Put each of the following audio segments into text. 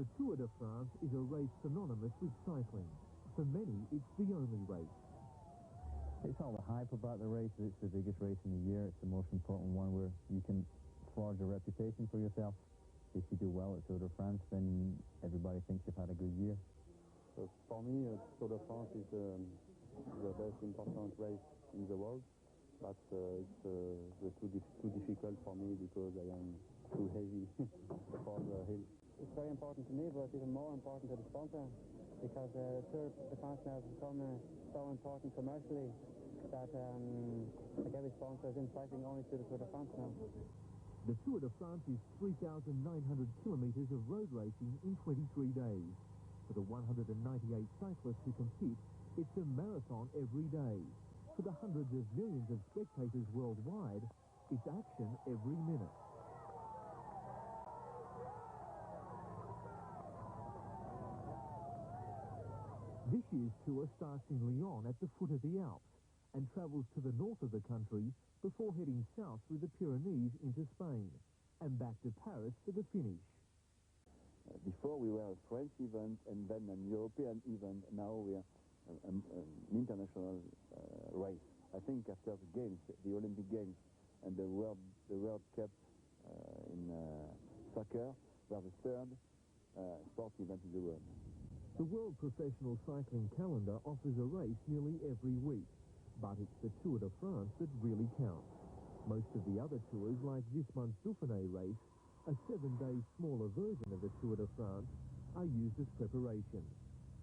The Tour de France is a race synonymous with cycling. For many, it's the only race. It's all the hype about the race. It's the biggest race in the year. It's the most important one where you can forge a reputation for yourself. If you do well at Tour de France, then everybody thinks you've had a good year. For me, Tour de France is the best important race in the world, but it's too difficult for me because I am too heavy for the hill. It's very important to me, but it's even more important to the sponsor, because Tour de France now has become so important commercially that like every sponsor is in cycling only to the Tour de France now. The Tour de France is 3,900 kilometres of road racing in 23 days. For the 198 cyclists who compete, it's a marathon every day. For the hundreds of millions of spectators worldwide, it's action every minute. This year's tour starts in Lyon at the foot of the Alps and travels to the north of the country before heading south through the Pyrenees into Spain and back to Paris for the finish. Before we were a French event and then an European event. Now we are an international race. I think after the Games, the Olympic Games and the World Cup in soccer, we are the third sport event in the world. The World Professional Cycling Calendar offers a race nearly every week, but it's the Tour de France that really counts. Most of the other tours, like this month's Dauphiné race, a 7-day smaller version of the Tour de France, are used as preparation,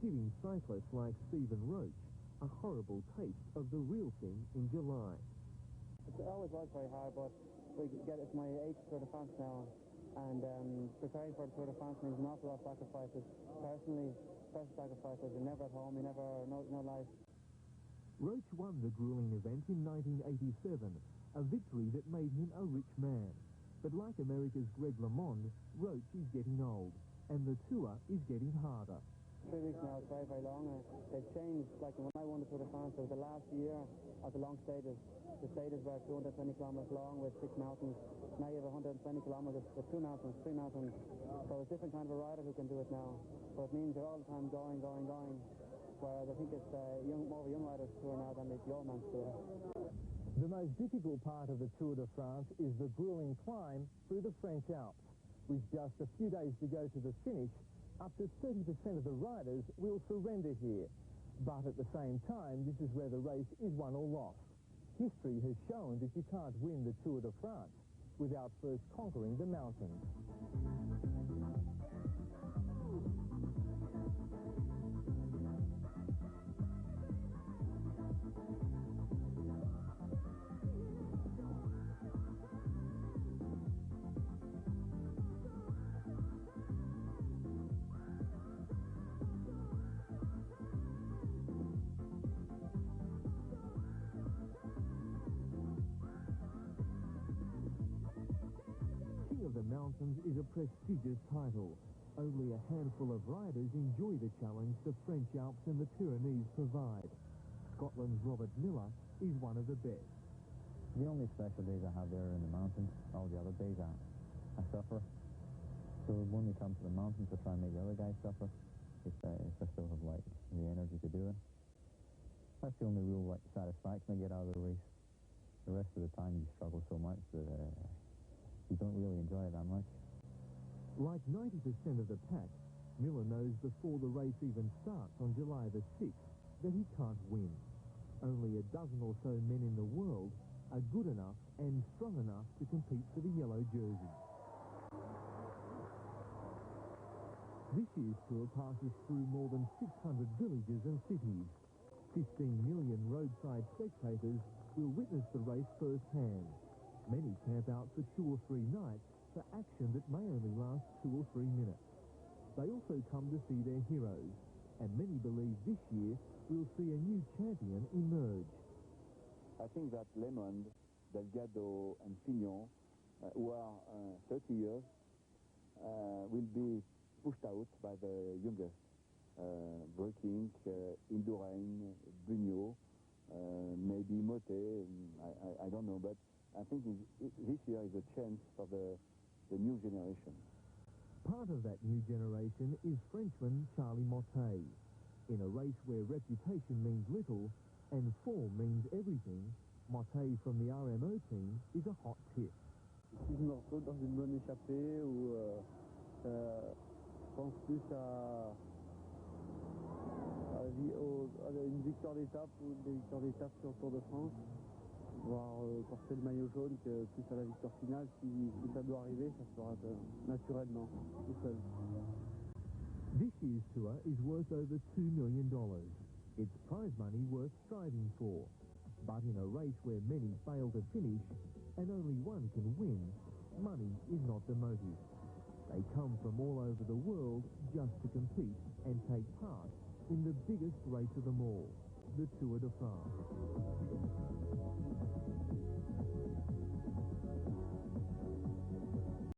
giving cyclists like Stephen Roche a horrible taste of the real thing in July. It always was very hard, but it's my 8th Tour de France now, and preparing for the Tour de France means an awful lot of sacrifices. Personally, special sacrifices. You're never at home, you never, no life. Roche won the grueling event in 1987, a victory that made him a rich man. But like America's Greg LeMond, Roche is getting old, and the tour is getting harder. 3 weeks now, it's very, very long. They've changed. Like when I won the Tour de France, it was the last year of the long stages. The stages were 220 kilometers long with 6 mountains. Now you have 120 kilometers with 2 mountains, 3 mountains. So it's a different kind of a rider who can do it now. So it means you're all the time going. Whereas I think it's more of a young rider's tour now than it's the old man's tour. The most difficult part of the Tour de France is the grueling climb through the French Alps. With just a few days to go to the finish, up to 30% of the riders will surrender here. But at the same time, this is where the race is won or lost. History has shown that you can't win the Tour de France without first conquering the mountains. The mountains is a prestigious title. Only a handful of riders enjoy the challenge the French Alps and the Pyrenees provide. Scotland's Robert Millar is one of the best. The only special days I have there are in the mountains. All the other days I suffer. So when we come to the mountains, I try and make the other guys suffer. If I still have like the energy to do it. That's the only real satisfaction I get out of the race. The rest of the time you struggle so much that you don't really enjoy it that much. Like 90% of the pack, Millar knows before the race even starts on July the 6th that he can't win. Only a dozen or so men in the world are good enough and strong enough to compete for the yellow jersey. This year's tour passes through more than 600 villages and cities. 15 million roadside spectators will witness the race firsthand. Many camp out for 2 or 3 nights for action that may only last 2 or 3 minutes. They also come to see their heroes, and many believe this year we'll see a new champion emerge. I think that Lemond, Delgado and Fignon, who are 30 years, will be pushed out by the youngest. Breaking, Indurain, Bugnot, maybe Motet, I don't know, but I think this year is a chance for the new generation. Part of that new generation is Frenchman Charlie Mottet. In a race where reputation means little and form means everything, Mottet from the RMO team is a hot tip. Si je me retrouve dans une bonne échappée ou je pense plus à une victoire d'étape ou des victoires d'étape sur le Tour de France, voire porter le maillot jaune que plus à la victoire finale. Si ça doit arriver, ça se fera naturellement, tout seul. This year's tour is worth over $2 million. It's prize money worth striving for. But in a race where many fail to finish and only one can win, money is not the motive. They come from all over the world just to compete and take part in the biggest race of them all, the Tour de France.